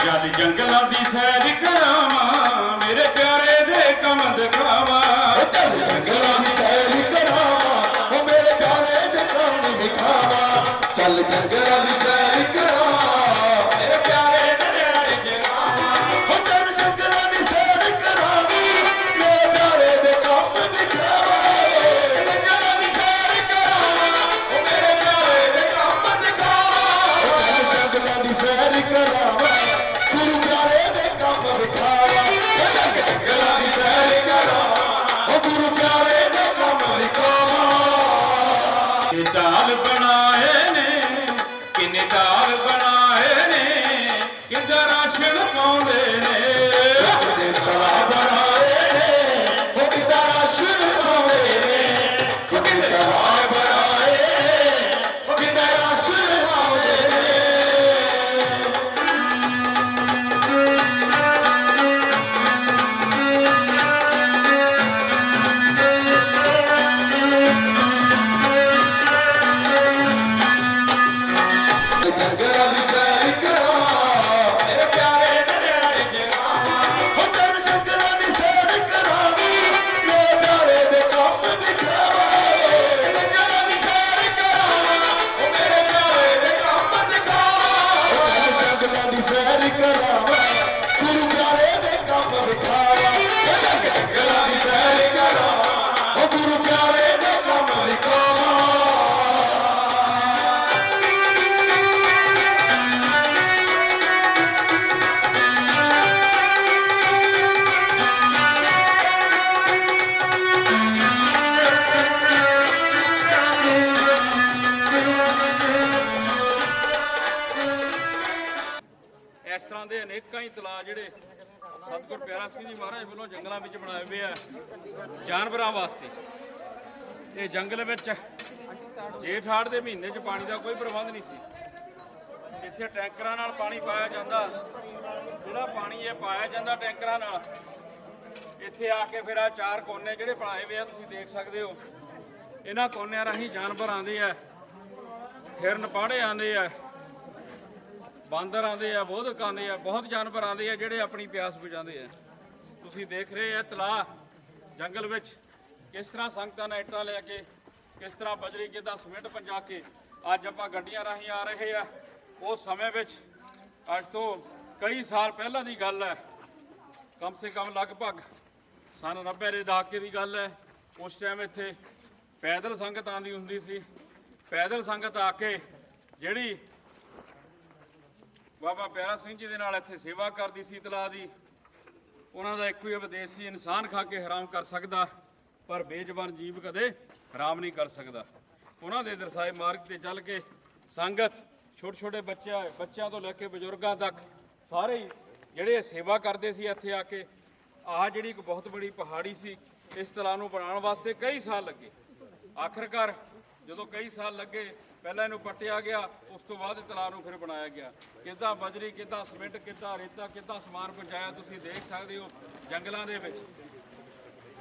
जल जंगलों की सैर करावा मेरे प्यारे दे कम दिखावा। चल जंगलों की सैर करावा ओ मेरे प्यारे दे कम दिखावा। चल जंगलों की सैर करावा मेरे प्यारे दे जगावा। ओ चल जंगलों की सैर करावा मेरे प्यारे दे कम दिखावा। जंगलों की सैर करावा ओ मेरे प्यारे दे कम दिखावा। चल जंगलों की सैर करावा गुरु प्यारे दे कम दिखावा। चल जंगलों की सैर करावा ओ गुरु प्यारे दे कम दिखावा। ढाल बनाए ने किन्ने ढाल बनाए ने किंदा राशन पाउंदे ने। तला बनाए ने वो कितना राशन पाउंदे ने। तला बनाए ने वो कितना राशन पाउंदे ने। जंगलों की सैर करावा मेरे प्यारे दे जगावा। ओ चल जंगलों की सैर करावा मेरे प्यारे दे कम दिखावा। जंगलों की सैर करावा ओ मेरे प्यारे दे कम दिखावा। चल जंगलों की सैर करावा गुरु प्यारे दे कम दिखावा। चल जंगलों की सैर करावा ओ गुरु प्यारे दे कम दिखावा। ਇਸ ਤਰ੍ਹਾਂ ਦੇ ਅਨੇਕਾਂ ਹੀ ਤਲਾਅ ਜਿਹੜੇ ਸਤਿਗੁਰ ਪਿਆਰਾ ਸਿੰਘ ਜੀ ਮਹਾਰਾਜ ਵੱਲੋਂ ਜੰਗਲਾਂ ਵਿੱਚ ਬਣਾਏ ਹੋਏ ਆ ਜਾਨਵਰਾਂ ਵਾਸਤੇ। ਇਹ ਜੰਗਲ ਵਿੱਚ ਜੇਠ ਹਾੜ ਦੇ ਮਹੀਨੇ 'ਚ ਪਾਣੀ ਦਾ ਕੋਈ ਪ੍ਰਬੰਧ ਨਹੀਂ ਸੀ। ਇੱਥੇ ਟੈਂਕਰਾਂ ਨਾਲ ਪਾਣੀ ਪਾਇਆ ਜਾਂਦਾ। ਜਿਹੜਾ ਪਾਣੀ ਇਹ ਪਾਇਆ ਜਾਂਦਾ ਟੈਂਕਰਾਂ ਨਾਲ ਇੱਥੇ ਆ ਕੇ ਫਿਰ ਆ ਚਾਰ ਕੋਨੇ ਜਿਹੜੇ ਬਣਾਏ ਹੋਏ ਆ ਤੁਸੀਂ ਦੇਖ ਸਕਦੇ ਹੋ। ਇਹਨਾਂ ਕੋਨਿਆਂ ਰਾਹੀਂ ਜਾਨਵਰ ਆਉਂਦੇ ਆ, ਹਿਰਨ ਪਾੜੇ ਆਉਂਦੇ ਆ, ਬਾਂਦਰ ਆਉਂਦੇ ਆ, ਬੋਧਕ ਆਉਂਦੇ ਆ, ਬਹੁਤ ਜਾਨਵਰ ਆਉਂਦੇ ਆ ਜਿਹੜੇ ਆਪਣੀ ਪਿਆਸ ਬੁਝਾਉਂਦੇ ਆ। ਤੁਸੀਂ ਦੇਖ ਰਹੇ ਆ ਤਲਾਅ ਜੰਗਲ ਵਿੱਚ ਕਿਸ ਤਰ੍ਹਾਂ ਸੰਗਤਾਂ ਨੇ ਇੱਟਾਂ ਲੈ ਕੇ, ਕਿਸ ਤਰ੍ਹਾਂ ਬਜਰੀ ਕਿੱਦਾਂ ਸਿਮੈਂਟ ਪੰਜਾ ਕੇ ਅੱਜ ਆਪਾਂ ਗੱਡੀਆਂ ਰਾਹੀਂ ਆ ਰਹੇ ਆ। ਉਸ ਸਮੇਂ ਵਿੱਚ ਅੱਜ ਤੋਂ ਕਈ ਸਾਲ ਪਹਿਲਾਂ ਦੀ ਗੱਲ ਹੈ, ਕਮ ਸੇ ਕਮ ਲਗਭਗ ਸਨ 90 ਦੇ ਦਹਾਕੇ ਦੀ ਗੱਲ ਹੈ। ਉਸ ਟਾਈਮ ਇੱਥੇ ਪੈਦਲ ਸੰਗਤ ਆਉਂਦੀ ਹੁੰਦੀ ਸੀ। ਪੈਦਲ ਸੰਗਤ ਆ ਕੇ ਜਿਹੜੀ ਬਾਬਾ ਪਿਆਰਾ ਸਿੰਘ ਜੀ ਦੇ ਨਾਲ ਇੱਥੇ ਸੇਵਾ ਕਰਦੀ ਸੀ ਤਲਾਅ ਦੀ, ਉਹਨਾਂ ਦਾ ਇੱਕੋ ਹੀ ਉਪਦੇਸ਼ ਸੀ, ਇਨਸਾਨ ਖਾ ਕੇ ਹਰਾਮ ਕਰ ਸਕਦਾ ਪਰ ਬੇਜ਼ਬਾਨ ਜੀਵ ਕਦੇ ਹਰਾਮ ਨਹੀਂ ਕਰ ਸਕਦਾ। ਉਹਨਾਂ ਦੇ ਦਰਸਾਏ ਮਾਰਗ ਤੇ ਚੱਲ ਕੇ ਸੰਗਤ ਛੋਟੇ ਛੋਟੇ ਬੱਚਿਆਂ ਤੋਂ ਲੈ ਕੇ ਬਜ਼ੁਰਗਾਂ ਤੱਕ ਸਾਰੇ ਹੀ ਜਿਹੜੇ ਸੇਵਾ ਕਰਦੇ ਸੀ ਇੱਥੇ ਆ ਕੇ। ਆਹ ਜਿਹੜੀ ਇੱਕ ਬਹੁਤ ਬੜੀ ਪਹਾੜੀ ਸੀ, ਇਸ ਤਲਾਅ ਨੂੰ ਬਣਾਉਣ ਵਾਸਤੇ ਕਈ ਸਾਲ ਲੱਗੇ। ਆਖਰਕਾਰ ਜਦੋਂ ਕਈ ਸਾਲ ਲੱਗੇ ਪਹਿਲਾਂ ਇਹਨੂੰ ਪੱਟਿਆ ਗਿਆ, ਉਸ ਤੋਂ ਬਾਅਦ ਤਲਾਅ ਨੂੰ ਫਿਰ ਬਣਾਇਆ ਗਿਆ। ਕਿੱਦਾਂ ਬਜਰੀ, ਕਿੱਦਾਂ ਸਿਮੈਂਟ, ਕਿੱਦਾਂ ਰੇਤਾ, ਕਿੱਦਾਂ ਸਮਾਨ ਪਹੁੰਚਾਇਆ ਤੁਸੀਂ ਦੇਖ ਸਕਦੇ ਹੋ ਜੰਗਲਾਂ ਦੇ ਵਿੱਚ।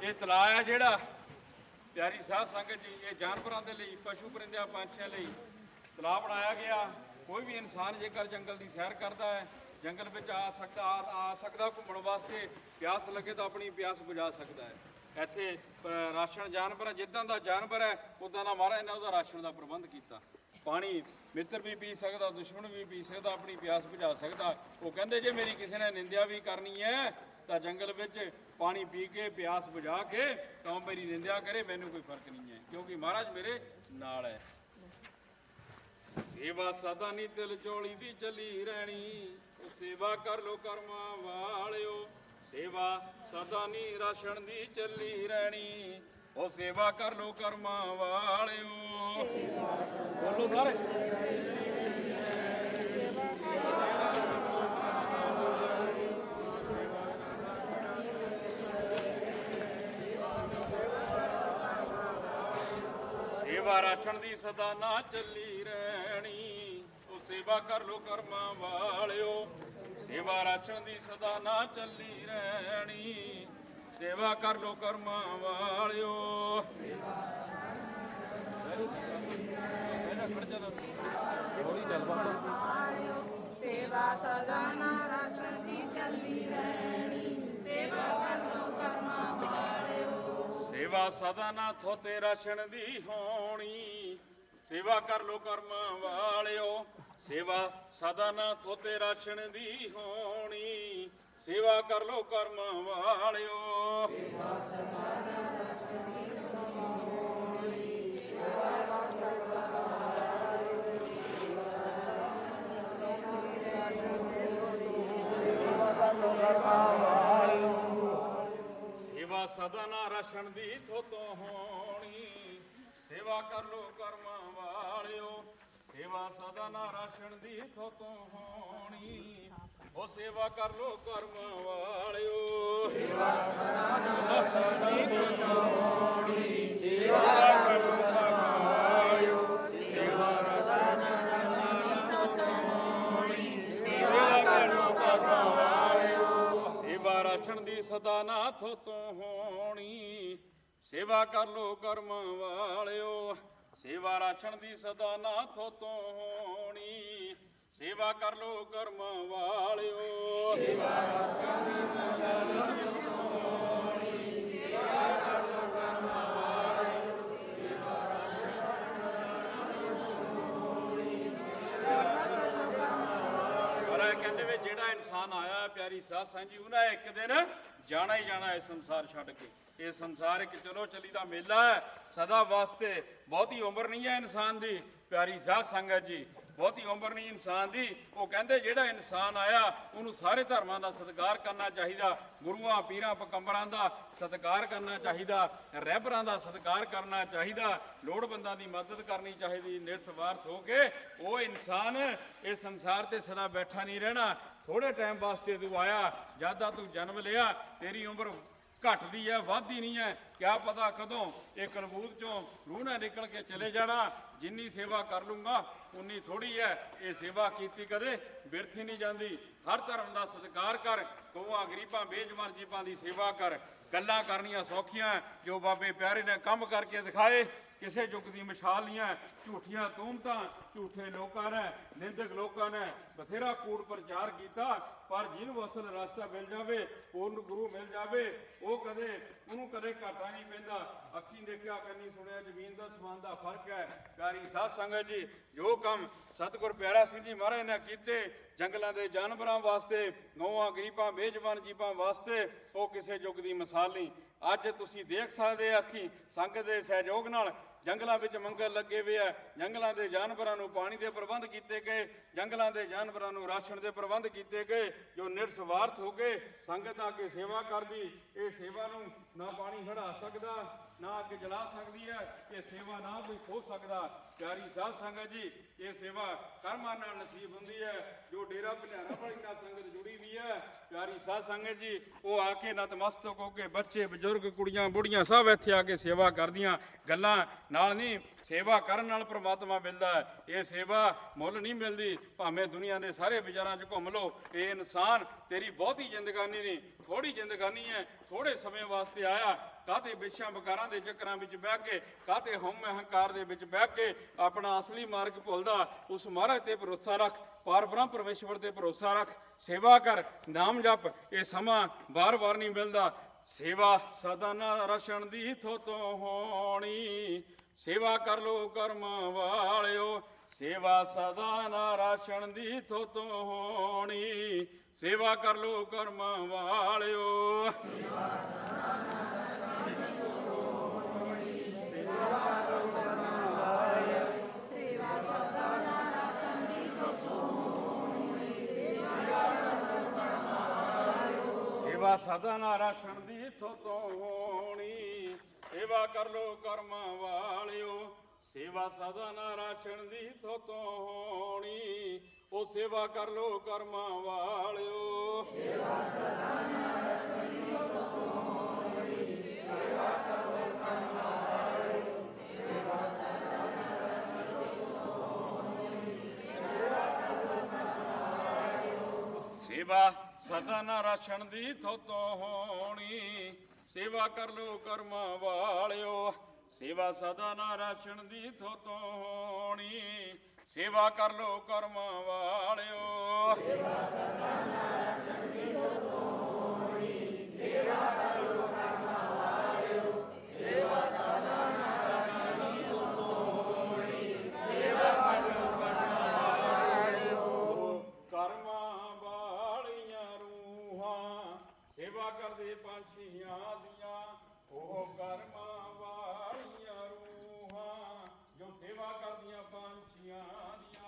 ਇਹ ਤਲਾਅ ਹੈ ਜਿਹੜਾ ਪਿਆਰੀ ਸਾਧ ਸੰਗਤ ਜੀ, ਇਹ ਜਾਨਵਰਾਂ ਦੇ ਲਈ, ਪਸ਼ੂ ਪਰਿੰਦਿਆਂ ਪੰਛੀਆਂ ਲਈ ਤਲਾਅ ਬਣਾਇਆ ਗਿਆ। ਕੋਈ ਵੀ ਇਨਸਾਨ ਜੇਕਰ ਜੰਗਲ ਦੀ ਸੈਰ ਕਰਦਾ ਹੈ, ਜੰਗਲ ਵਿੱਚ ਆ ਸਕਦਾ ਘੁੰਮਣ ਵਾਸਤੇ, ਪਿਆਸ ਲੱਗੇ ਤਾਂ ਆਪਣੀ ਪਿਆਸ ਬੁਝਾ ਸਕਦਾ ਹੈ। ਇੱਥੇ ਰਾਸ਼ਨ ਜਾਨਵਰ ਜਿੱਦਾਂ ਦਾ ਜਾਨਵਰ ਹੈ ਉੱਦਾਂ ਦਾ ਮਹਾਰਾਜ ਨੇ ਉਹਦਾ ਰਾਸ਼ਨ ਦਾ ਪ੍ਰਬੰਧ ਕੀਤਾ। ਪਾਣੀ ਮਿੱਤਰ ਵੀ ਪੀ ਸਕਦਾ, ਦੁਸ਼ਮਣ ਵੀ ਪੀ ਸਕਦਾ, ਆਪਣੀ ਪਿਆਸ ਬੁਝਾ ਸਕਦਾ। ਉਹ ਕਹਿੰਦੇ ਜੇ ਮੇਰੀ ਕਿਸੇ ਨੇ ਨਿੰਦਿਆ ਵੀ ਕਰਨੀ ਹੈ ਤਾਂ ਜੰਗਲ ਵਿੱਚ ਪਾਣੀ ਪੀ ਕੇ ਪਿਆਸ ਬੁਝਾ ਕੇ ਤਾਂ ਉਹ ਮੇਰੀ ਨਿੰਦਿਆ ਕਰੇ, ਮੈਨੂੰ ਕੋਈ ਫਰਕ ਨਹੀਂ ਹੈ ਕਿਉਂਕਿ ਮਹਾਰਾਜ ਮੇਰੇ ਨਾਲ ਹੈ। ਸੇਵਾ ਸਦਾ ਨੀ ਦਿਲ ਚੋਲੀ ਦੀ ਚੱਲੀ ਰਹਿਣੀ, ਉਹ ਸੇਵਾ ਕਰ ਲੋ ਕਰਮਾਂ ਵਾਲਿਓ। ਸੇਵਾ ਸਦਾ ਨੀ ਰਾਸ਼ਨ ਦੀ ਚੱਲੀ ਰਹਿਣੀ, ਉਹ ਸੇਵਾ ਕਰ ਲੋ ਕਰਮਾਂ ਵਾਲਿਓ। ਬੋਲੋ ਸਾਰੇ। ਸੇਵਾ ਰਾਸ਼ਨ ਦੀ ਸਦਾ ਨਾ ਚੱਲੀ ਰਹਿਣੀ, ਉਹ ਸੇਵਾ ਕਰ ਲੋ ਕਰਮਾਂ ਵਾਲਿਓ। ਸੇਵਾ ਰਾਸ਼ਨ ਦੀ ਸਦਾ ਨਾ ਚੱਲੀ ਰਹਿਣੀ, ਸੇਵਾ ਕਰ ਲੋ ਕਰਮਾਂ ਵਾਲਿਓ। ਹੌਲੀ ਚੱਲ ਬਾਬਾ। ਸੇਵਾ ਸਦਾ ਨਾ ਰਾਸ਼ਨ ਦੀ ਚੱਲੀ ਰਹਿਣੀ ਸੇਵਾ ਕਰੋ ਕਰਮਾਂ ਵਾਲਿਓ ਸੇਵਾ ਸਦਾ ਨਾ ਥੋਤੇ ਰਾਸ਼ਨ ਦੀ ਹੋਣੀ ਸੇਵਾ ਕਰ ਲੋ ਕਰਮਾਂ ਵਾਲਿਓ ਸੇਵਾ ਸਦਾ ਨਾ ਥੋਤੇ ਰਾਸ਼ਨ ਦੀ ਹੋਣੀ ਸੇਵਾ ਕਰ ਲੋ ਕਰਮਾਂ ਵਾਲਿਓ ਸੇਵਾ ਸਦਾ ਨਾ ਰਾਸ਼ਨ ਦੀ ਹੋਣੀ ਸੇਵਾ ਸੇਵਾ ਸਦਾ ਨਾ ਰਾਸ਼ਨ ਦੀ ਥੋਤੋਂ ਹੋਣੀ ਸੇਵਾ ਕਰ ਲੋ ਕਰਮਾਂ ਵਾਲਿਓ ਸੇਵਾ ਸਦਾ ਨਾ ਰਾਸ਼ਨ ਦੀ ਥੋਤੋਂ ਹੋਣੀ ਉਹ ਸੇਵਾ ਕਰ ਲੋ ਕਰਮਾਂ ਵਾਲਿਓ ਸੇਵਾ ਸਦਾ ਨਾ ਰਾਸ਼ਨ ਦੀ ਥੋਤੋਂ ਹੋਣੀ ਸੇਵਾ ਕਰ ਲੋ ਕਰਮਾਂ ਵਾਲਿਓ ਸੇਵਾ ਸਦਾ ਨਾ ਰਾਸ਼ਨ ਦੀ ਥੋਤੋਂ ਹੋਣੀ ਸੇਵਾ ਕਰ ਲੋ ਕਰਮਾਂ ਵਾਲਿਓ ਸੇਵਾ ਰਾਸ਼ਨ ਦੀ ਸਦਾ ਨਾ ਥੋਤੋਂ ਹੋਣੀ ਸੇਵਾ ਕਰ ਲੋ ਕਰਮਾਂ ਵਾਲਿਓ ਸੇਵਾ ਰਾਸ਼ਨ ਦੀ ਸਦਾ ਨਾ ਥੋਤੋਂ ਹੋਣੀ ਸੇਵਾ ਕਰ ਲੋ ਕਰਮਾਂ ਵਾਲਿਓ ਸੇਵਾ ਰਾਸ਼ਨ ਦੀ ਸਦਾ ਨਾ ਥੋਤੋਂ ਹੋਣੀ ਸੇਵਾ ਕਰ ਲੋ ਕਰਮਾਂ ਵਾਲਿਓ ਸੇਵਾ ਰਾਸ਼ਨ ਦੀ ਸਦਾ ਨਾ ਥੋਤੋਂ ਹੋਣੀ ਸੇਵਾ ਕਰ ਲੋ ਕਰਮਾਂ ਵਾਲਿਓ ਪਰ ਕਹਿੰਦੇ ਵੀ ਜਿਹੜਾ ਇਨਸਾਨ ਆਇਆ ਪਿਆਰੀ ਸਾਧ ਸੰਗਤ ਜੀ ਉਹਨਾਂ ਇੱਕ ਦਿਨ ਜਾਣਾ ਹੀ ਜਾਣਾ ਇਸ ਸੰਸਾਰ ਛੱਡ ਕੇ ਇਹ ਸੰਸਾਰ ਇੱਕ ਚਲੋ ਚਲੀ ਦਾ ਮੇਲਾ ਹੈ ਸਦਾ ਵਾਸਤੇ ਬਹੁਤੀ ਉਮਰ ਨਹੀਂ ਹੈ ਇਨਸਾਨ ਦੀ ਪਿਆਰੀ ਸਾਧ ਸੰਗਤ ਜੀ ਬਹੁਤੀ ਉਮਰ ਨਹੀਂ ਇਨਸਾਨ ਦੀ ਉਹ ਕਹਿੰਦੇ ਜਿਹੜਾ ਇਨਸਾਨ ਆਇਆ ਉਹਨੂੰ ਸਾਰੇ ਧਰਮਾਂ ਦਾ ਸਤਿਕਾਰ ਕਰਨਾ ਚਾਹੀਦਾ ਗੁਰੂਆਂ ਪੀਰਾਂ ਪਕੰਬਰਾਂ ਦਾ ਸਤਿਕਾਰ ਕਰਨਾ ਚਾਹੀਦਾ ਰਹਿਬਰਾਂ ਦਾ ਸਤਿਕਾਰ ਕਰਨਾ ਚਾਹੀਦਾ ਲੋੜਵੰਦਾਂ ਦੀ ਮਦਦ ਕਰਨੀ ਚਾਹੀਦੀ ਨਿਰਸਵਾਰਥ ਹੋ ਕੇ ਉਹ ਇਨਸਾਨ ਇਸ ਸੰਸਾਰ ਤੇ ਸਦਾ ਬੈਠਾ ਨਹੀਂ ਰਹਿਣਾ ਥੋੜੇ ਟਾਈਮ ਵਾਸਤੇ ਤੂੰ ਆਇਆ ਜਦ ਦਾ ਤੂੰ ਜਨਮ ਲਿਆ ਤੇਰੀ ਉਮਰ ਘਟਦੀ ਹੈ ਵੱਧਦੀ ਨਹੀਂ ਹੈ ਕਿਆ ਪਤਾ ਕਦੋਂ ਇਹ ਕਲਬੂਤ ਚੋਂ ਰੂਹ ਨਾ ਨਿਕਲ ਕੇ ਚਲੇ ਜਾਣਾ ਜਿੰਨੀ ਸੇਵਾ ਕਰ ਲੂੰਗਾ ਉਨੀ ਥੋੜੀ ਹੈ ਇਹ ਸੇਵਾ ਕੀਤੀ ਕਦੇ ਬਿਰਥੀ ਨਹੀਂ ਜਾਂਦੀ ਹਰ ਧਰਮ ਦਾ ਸਤਿਕਾਰ ਕਰ ਗਊਆਂ ਗਰੀਬਾਂ ਬੇਜਵਾਨ ਜੀਵਾਂ ਦੀ ਸੇਵਾ ਕਰ ਗੱਲਾਂ ਕਰਨੀਆਂ ਸੌਖੀਆਂ ਜੋ ਬਾਬੇ ਪਿਆਰੇ ਨੇ ਕੰਮ ਕਰਕੇ ਦਿਖਾਏ ਕਿਸੇ ਯੁੱਗ ਦੀ ਮਿਸਾਲ ਨਹੀਂ ਹੈ ਝੂਠੀਆਂ ਤੂਮਤਾਂ ਝੂਠੇ ਲੋਕਾਂ ਨੇ ਨਿੰਦਕ ਲੋਕਾਂ ਨੇ ਬਥੇਰਾ ਕੂੜ ਪ੍ਰਚਾਰ ਕੀਤਾ ਪਰ ਜਿਹਨੂੰ ਅਸਲ ਰਸਤਾ ਮਿਲ ਜਾਵੇ ਪੂਰਨ ਗੁਰੂ ਮਿਲ ਜਾਵੇ ਉਹ ਉਹਨੂੰ ਕਦੇ ਘਾਟਾ ਨਹੀਂ ਪੈਂਦਾ ਅੱਖੀਂ ਦੇਖਿਆ ਕੰਨੀ ਸੁਣਿਆ ਜ਼ਮੀਨ ਦਾ ਸਮਾਨ ਦਾ ਫਰਕ ਹੈ ਪਿਆਰੀ ਸਾਧ ਸੰਗਤ ਜੀ ਜੋ ਕੰਮ ਸਤਿਗੁਰ ਪਿਆਰਾ ਸਿੰਘ ਜੀ ਮਹਾਰਾਜ ਨੇ ਕੀਤੇ ਜੰਗਲਾਂ ਦੇ ਜਾਨਵਰਾਂ ਵਾਸਤੇ ਗਊਆਂ ਗਰੀਬਾਂ ਬੇਜਵਾਨ ਜੀਵਾਂ ਵਾਸਤੇ ਉਹ ਕਿਸੇ ਯੁੱਗ ਦੀ ਮਿਸਾਲ ਨਹੀਂ ਅੱਜ ਤੁਸੀਂ ਦੇਖ ਸਕਦੇ ਅੱਖੀਂ ਸੰਗਤ ਦੇ ਸਹਿਯੋਗ ਨਾਲ ਜੰਗਲਾਂ ਵਿੱਚ ਮੰਗਲ ਲੱਗੇ ਹੋਏ ਆ ਜੰਗਲਾਂ ਦੇ ਜਾਨਵਰਾਂ ਨੂੰ ਪਾਣੀ ਦੇ ਪ੍ਰਬੰਧ ਕੀਤੇ ਗਏ ਜੰਗਲਾਂ ਦੇ ਜਾਨਵਰਾਂ ਨੂੰ ਰਾਸ਼ਨ ਦੇ ਪ੍ਰਬੰਧ ਕੀਤੇ ਗਏ ਜੋ ਨਿਰਸਵਾਰਥ ਹੋ ਕੇ ਸੰਗਤ ਆ ਕੇ ਸੇਵਾ ਕਰਦੀ ਇਹ ਸੇਵਾ ਨੂੰ ਨਾ ਪਾਣੀ ਹੜਾ ਸਕਦਾ ਨਾ ਅੱਗ ਜਲਾ ਸਕਦੀ ਹੈ ਇਹ ਸੇਵਾ ਨਾ ਕੋਈ ਖੋ ਸਕਦਾ ਪਿਆਰੀ ਸਾਧ ਸੰਗਤ ਜੀ ਇਹ ਸੇਵਾ ਕਰਮਾਂ ਨਾਲ ਨਸੀਬ ਹੁੰਦੀ ਹੈ ਜੋ ਡੇਰਾ ਭੰਡਾਰਾ ਵਾਲੀ ਨਾਲ ਸੰਗਤ ਜੁੜੀ ਵੀ ਹੈ ਪਿਆਰੀ ਸਾਧ ਸੰਗਤ ਜੀ ਉਹ ਆ ਕੇ ਨਤਮਸਤਕ ਹੋ ਕੇ ਬੱਚੇ ਬਜ਼ੁਰਗ ਕੁੜੀਆਂ ਬੁੜੀਆਂ ਸਭ ਇੱਥੇ ਆ ਕੇ ਸੇਵਾ ਕਰਦੀਆਂ ਗੱਲਾਂ ਨਾਲ ਨਹੀਂ ਸੇਵਾ ਕਰਨ ਨਾਲ ਪ੍ਰਮਾਤਮਾ ਮਿਲਦਾ ਹੈ ਇਹ ਸੇਵਾ ਮੁੱਲ ਨਹੀਂ ਮਿਲਦੀ ਭਾਵੇਂ ਦੁਨੀਆ ਦੇ ਸਾਰੇ ਬਾਜ਼ਾਰਾਂ 'ਚ ਘੁੰਮ ਲਓ ਇਹ ਇਨਸਾਨ ਤੇਰੀ ਬਹੁਤੀ ਜ਼ਿੰਦਗਾਨੀ ਨਹੀਂ ਥੋੜੀ ਜ਼ਿੰਦਗਾਨੀ ਹੈ ਥੋੜੇ ਸਮੇਂ ਵਾਸਤੇ ਆਇਆ ਕਾਹਤੇ ਵਿਸ਼ਾ ਵਿਕਾਰਾਂ ਦੇ ਚੱਕਰਾਂ ਵਿੱਚ ਬਹਿ ਕੇ ਕਾਹਤੇ ਹਉਮੈ ਹੰਕਾਰ ਦੇ ਵਿੱਚ ਬਹਿ ਕੇ ਆਪਣਾ ਅਸਲੀ ਮਾਰਗ ਭੁੱਲਦਾ ਉਸ ਮਹਾਰਾਜ ਤੇ ਭਰੋਸਾ ਰੱਖ ਪਾਰ ਬ੍ਰਹਮ ਪਰਮੇਸ਼ਵਰ ਤੇ ਭਰੋਸਾ ਰੱਖ ਸੇਵਾ ਕਰ ਨਾਮ ਜਪ ਇਹ ਸਮਾਂ ਵਾਰ-ਵਾਰ ਨਹੀਂ ਮਿਲਦਾ ਸੇਵਾ ਸਦਾ ਨਾ ਰਛਣ ਦੀ ਥੋਤੋਂ ਹੋਣੀ ਸੇਵਾ ਕਰ ਲੋ ਕਰਮਾਂ ਵਾਲਿਓ ਸੇਵਾ ਸਦਾ ਨਾ ਰਾਸ਼ਨ ਦੀ ਥੋਤੋਂ ਹੋਣੀ ਸੇਵਾ ਕਰ ਲੋ ਕਰਮਾਂ ਵਾਲਿਓ ਸੇਵਾ ਸਦਾ ਨਾ ਰਾਸ਼ਨ ਦੀ ਥੋਤੋਂ ਹੋਣੀ ਸੇਵਾ ਕਰ ਲੋ ਕਰਮਾਂ ਵਾਲਿਓ ਸੇਵਾ ਸਦਾ ਨਾ ਰਾਸ਼ਨ ਦੀ ਥੋਤੋਂ ਹੋਣੀ ਸੇਵਾ ਕਰ ਲੋ ਕਰਮਾਂ ਵਾਲਿਓ ਸੇਵਾ ਸਦਾ ਨਾ ਰਾਸ਼ਨ ਦੀ ਥੋਤੋਂ ਹੋਣੀ ਸੇਵਾ ਕਰ ਲੋ ਕਰਮਾਂ ਵਾਲਿਓ ਸੇਵਾ ਸਦਾ ਨਾ ਰਾਸ਼ਨ ਦੀ ਥੋਤੋਂ ਹੋਣੀ ਉਹ ਸੇਵਾ ਕਰ ਲੋ ਕਰਮਾਂ ਵਾਲਿਓ ਸੇਵਾ ਸਦਾ ਨਾ ਰਾਸ਼ਨ ਦੀ ਥੋਤੋਂ ਹੋਣੀ ਸੇਵਾ ਕਰ ਲੋ ਕਰਮਾਂ ਵਾਲਿਓ ਸੇਵਾ ਸਦਾ ਨਾ ਰਾਸ਼ਨ ਦੀ ਥੋਤੋਂ ਹੋਣੀ ਸੇਵਾ ਕਰ ਲੋ ਕਰਮਾਂ ਵਾਲਿਓ ਸੇਵਾ ਸਦਾ ਨਾ ਰਾਸ਼ਨ ਦੀ ਥੋਤੋਂ ਹੋਣੀ ਸੇਵਾ ਕਰ ਲੋ ਕਰਮਾਂ ਵਾਲਿਓ ਸੇਵਾ ਸਦਾ ਨਾ ਰਾਸ਼ਨ ਦੀ ਥੋਤੋਂ ਹੋਣੀ ਸੇਵਾ ਕਰ ਲੋ ਕਰਮਾਂ ਵਾਲਿਓ। ਸੇਵਾ ਸਦਾ ਨਾਲ ਸੰਗੀ ਤੋੜੀ, ਸੇਵਾ ਕਰ ਲੋ ਕਰਮਾਂ ਵਾਲਿਓ। ਸੇਵਾ ਸਦਾ ਨਾਲ ਸੰਗੀ ਤੋੜੀ, ਸੇਵਾ ਕਰ ਲੋ ਕਰਮਾਂ ਵਾਲਿਓ। ਕਰਮਾਂ ਵਾਲੀਆਂ ਰੂਹਾਂ ਸੇਵਾ ਕਰਦੇ ਪੰਛੀਆਂ ਦੀਆਂ, ਉਹ ਕਰਮਾਂ ਵਾਲੀਆਂ ਰੂਹਾਂ ਜੋ ਸੇਵਾ ਕਰਦੀਆਂ ਪੰਛੀਆਂ ਦੀਆਂ।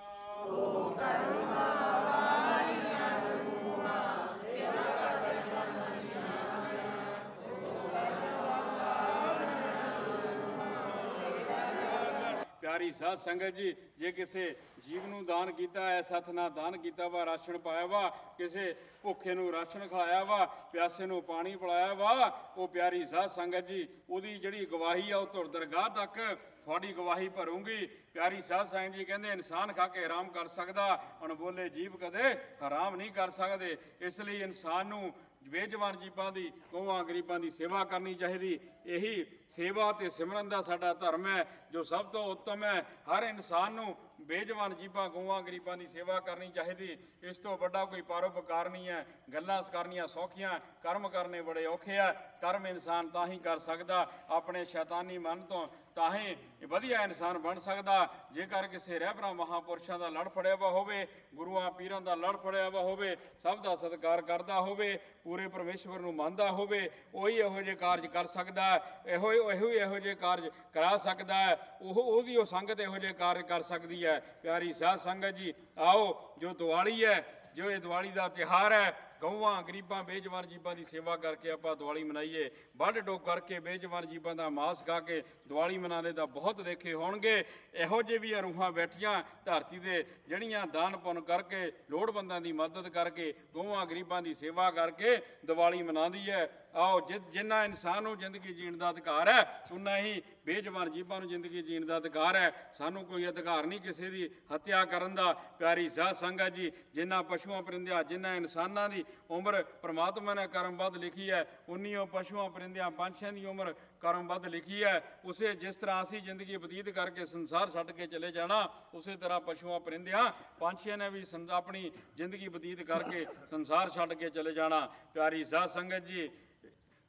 ਉਹ ਕਰਮਾਂ ਵਾਲੀਆਂ ਰੂਹਾਂ ਸੇਵਾ ਕਰਦੀਆਂ ਪੰਛੀਆਂ ਦੀਆਂ। ਪਿਆਰੀ ਸਾਧ ਸੰਗਤ ਜੀ, ਜੇ ਕਿਸੇ ਜੀਵ ਨੂੰ ਦਾਨ ਕੀਤਾ ਐ, ਸੱਥ ਨਾਲ ਦਾਨ ਕੀਤਾ ਵਾ, ਰਾਸ਼ਨ ਪਾਇਆ ਵਾ, ਕਿਸੇ ਭੁੱਖੇ ਨੂੰ ਰਾਸ਼ਨ ਖਿਲਾਇਆ ਵਾ, ਪਿਆਸੇ ਨੂੰ ਪਾਣੀ ਪਿਲਾਇਆ ਵਾ, ਉਹ ਪਿਆਰੀ ਸਾਧ ਸੰਗਤ ਜੀ ਉਹਦੀ ਜਿਹੜੀ ਗਵਾਹੀ ਆ ਉਹ ਧੁਰ ਦਰਗਾਹ ਤੱਕ ਤੁਹਾਡੀ ਗਵਾਹੀ ਭਰੂੰਗੀ। ਪਿਆਰੀ ਸਾਧ ਸੰਗਤ ਜੀ ਕਹਿੰਦੇ ਇਨਸਾਨ ਖਾ ਕੇ ਹਰਾਮ ਕਰ ਸਕਦਾ, ਅਣਬੋਲੇ ਜੀਵ ਕਦੇ ਹਰਾਮ ਨਹੀਂ ਕਰ ਸਕਦੇ। ਇਸ ਲਈ ਇਨਸਾਨ ਨੂੰ ਬੇਜਵਾਨ ਜੀਵਾਂ ਦੀ, ਗਊਆਂ ਗਰੀਬਾਂ ਦੀ ਸੇਵਾ ਕਰਨੀ ਚਾਹੀਦੀ। ਇਹੀ ਸੇਵਾ ਤੇ ਸਿਮਰਨ ਦਾ ਸਾਡਾ ਧਰਮ ਹੈ ਜੋ ਸਭ ਤੋਂ ਉੱਤਮ ਹੈ। ਹਰ ਇਨਸਾਨ ਨੂੰ ਬੇਜਵਾਨ ਜੀਵਾਂ, ਗਊਆਂ ਗਰੀਬਾਂ ਦੀ ਸੇਵਾ ਕਰਨੀ ਚਾਹੀਦੀ। ਇਸ ਤੋਂ ਵੱਡਾ ਕੋਈ ਪਰਉਪਕਾਰ ਨਹੀਂ ਹੈ। ਗੱਲਾਂ ਕਰਨੀਆਂ ਸੌਖੀਆਂ, ਕਰਮ ਕਰਨੇ ਬੜੇ ਔਖੇ ਆ। ਕਰਮ ਇਨਸਾਨ ਤਾਂ ਹੀ ਕਰ ਸਕਦਾ ਆਪਣੇ ਸ਼ੈਤਾਨੀ ਮਨ ਤੋਂ, ਤਾਂ ਹੀ ਵਧੀਆ ਇਨਸਾਨ ਬਣ ਸਕਦਾ ਜੇਕਰ ਕਿਸੇ ਰਹਿਬਰਾਂ ਮਹਾਂਪੁਰਸ਼ਾਂ ਦਾ ਲੜ ਫੜਿਆ ਵਾ ਹੋਵੇ, ਗੁਰੂਆਂ ਪੀਰਾਂ ਦਾ ਲੜ ਫੜਿਆ ਵਾ ਹੋਵੇ, ਸਭ ਦਾ ਸਤਿਕਾਰ ਕਰਦਾ ਹੋਵੇ, ਪੂਰੇ ਪਰਮੇਸ਼ਵਰ ਨੂੰ ਮੰਨਦਾ ਹੋਵੇ, ਉਹੀ ਇਹੋ ਜਿਹੇ ਕਾਰਜ ਕਰ ਸਕਦਾ ਹੈ। ਇਹੋ ਜਿਹੇ ਕਾਰਜ ਕਰਾ ਸਕਦਾ ਹੈ। ਉਹਦੀ ਉਹ ਸੰਗਤ ਇਹੋ ਜਿਹੇ ਕਾਰਜ ਕਰ ਸਕਦੀ ਹੈ। ਪਿਆਰੀ ਸਾਧ ਸੰਗਤ ਜੀ, ਆਓ ਜੋ ਦੀਵਾਲੀ ਹੈ, ਜੋ ਇਹ ਦੀਵਾਲੀ ਦਾ ਤਿਉਹਾਰ ਹੈ, ਗਊਆਂ ਗਰੀਬਾਂ ਬੇਜਵਾਨ ਜੀਵਾਂ ਦੀ ਸੇਵਾ ਕਰਕੇ ਆਪਾਂ ਦੀਵਾਲੀ ਮਨਾਈਏ। ਵੱਢ ਟੋਕ ਕਰਕੇ ਬੇਜਵਾਨ ਜੀਵਾਂ ਦਾ ਮਾਸ ਖਾ ਕੇ ਦੀਵਾਲੀ ਮਨਾਉਂਦੇ ਤਾਂ ਬਹੁਤ ਦੇਖੇ ਹੋਣਗੇ। ਇਹੋ ਜਿਹੇ ਵੀ ਰੂਹਾਂ ਬੈਠੀਆਂ ਧਰਤੀ ਦੇ, ਜਿਹੜੀਆਂ ਦਾਨ ਪੁੰਨ ਕਰਕੇ, ਲੋੜਵੰਦਾਂ ਦੀ ਮਦਦ ਕਰਕੇ, ਗਊਆਂ ਗਰੀਬਾਂ ਦੀ ਸੇਵਾ ਕਰਕੇ ਦੀਵਾਲੀ ਮਨਾਉਂਦੀ ਹੈ। ਆਓ ਜਿੰਨਾ ਇਨਸਾਨ ਨੂੰ ਜ਼ਿੰਦਗੀ ਜੀਣ ਦਾ ਅਧਿਕਾਰ ਹੈ, ਉਨਾ ਹੀ ਬੇਜਵਾਨ ਜੀਵਾਂ ਨੂੰ ਜ਼ਿੰਦਗੀ ਜੀਣ ਦਾ ਅਧਿਕਾਰ ਹੈ। ਸਾਨੂੰ ਕੋਈ ਅਧਿਕਾਰ ਨਹੀਂ ਕਿਸੇ ਦੀ ਹੱਤਿਆ ਕਰਨ ਦਾ। ਪਿਆਰੀ ਸਾਧ ਸੰਗਤ ਜੀ, ਜਿੰਨਾ ਪਸ਼ੂਆਂ ਪਰਿੰਦਿਆਂ, ਜਿੰਨਾ ਇਨਸਾਨਾਂ ਦੀ ਉਮਰ ਪ੍ਰਮਾਤਮਾ ਨੇ ਕਰਮਬੱਧ ਲਿਖੀ ਹੈ, ਉਨੀ ਉਹ ਪਸ਼ੂਆਂ ਪਰਿੰਦਿਆਂ ਪੰਛੀਆਂ ਦੀ ਉਮਰ ਕਰਮਬੱਧ ਲਿਖੀ ਹੈ। ਉਸੇ ਜਿਸ ਤਰ੍ਹਾਂ ਅਸੀਂ ਜ਼ਿੰਦਗੀ ਬਤੀਤ ਕਰਕੇ ਸੰਸਾਰ ਛੱਡ ਕੇ ਚਲੇ ਜਾਣਾ, ਉਸੇ ਤਰ੍ਹਾਂ ਪਸ਼ੂਆਂ ਪਰਿੰਦਿਆਂ ਪੰਛੀਆਂ ਨੇ ਵੀ ਆਪਣੀ ਜ਼ਿੰਦਗੀ ਬਤੀਤ ਕਰਕੇ ਸੰਸਾਰ ਛੱਡ ਕੇ ਚਲੇ ਜਾਣਾ। ਪਿਆਰੀ ਸਾਧ ਸੰਗਤ ਜੀ,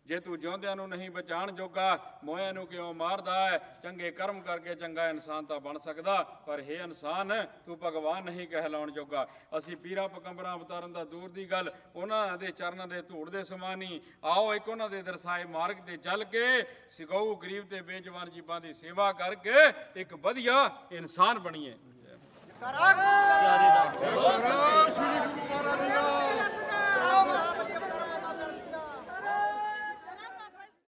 ਜੇ ਤੂੰ ਜਿਉਂਦਿਆਂ ਨੂੰ ਨਹੀਂ ਬਚਾਉਣ ਜੋਗਾ, ਮੋਇਆਂ ਨੂੰ ਕਿਉਂ ਮਾਰਦਾ ਹੈ? ਚੰਗੇ ਕਰਮ ਕਰਕੇ ਚੰਗਾ ਇਨਸਾਨ ਤਾਂ ਬਣ ਸਕਦਾ, ਪਰ ਹੇ ਇਨਸਾਨ ਤੂੰ ਭਗਵਾਨ ਨਹੀਂ ਕਹਿਲਾਉਣ ਜੋਗਾ। ਅਸੀਂ ਪੀਰਾਂ ਪਕੰਬਰਾਂ ਅਵਤਾਰਨ ਦਾ ਦੂਰ ਦੀ ਗੱਲ, ਉਹਨਾਂ ਦੇ ਚਰਨਾਂ ਦੇ ਧੂੜ ਦੇ ਸਮਾਨੀ। ਆਓ ਇੱਕ ਉਹਨਾਂ ਦੇ ਦਰਸਾਏ ਮਾਰਗ ਤੇ ਚੱਲ ਕੇ ਗਊ ਗਰੀਬ ਤੇ ਬੇਜਵਾਨ ਜੀਵਾਂ ਦੀ ਸੇਵਾ ਕਰਕੇ ਇੱਕ ਵਧੀਆ ਇਨਸਾਨ ਬਣੀਏ। ਸ਼੍ਰੀ ਗੁਰੂ ਮਹਾਰਾਜ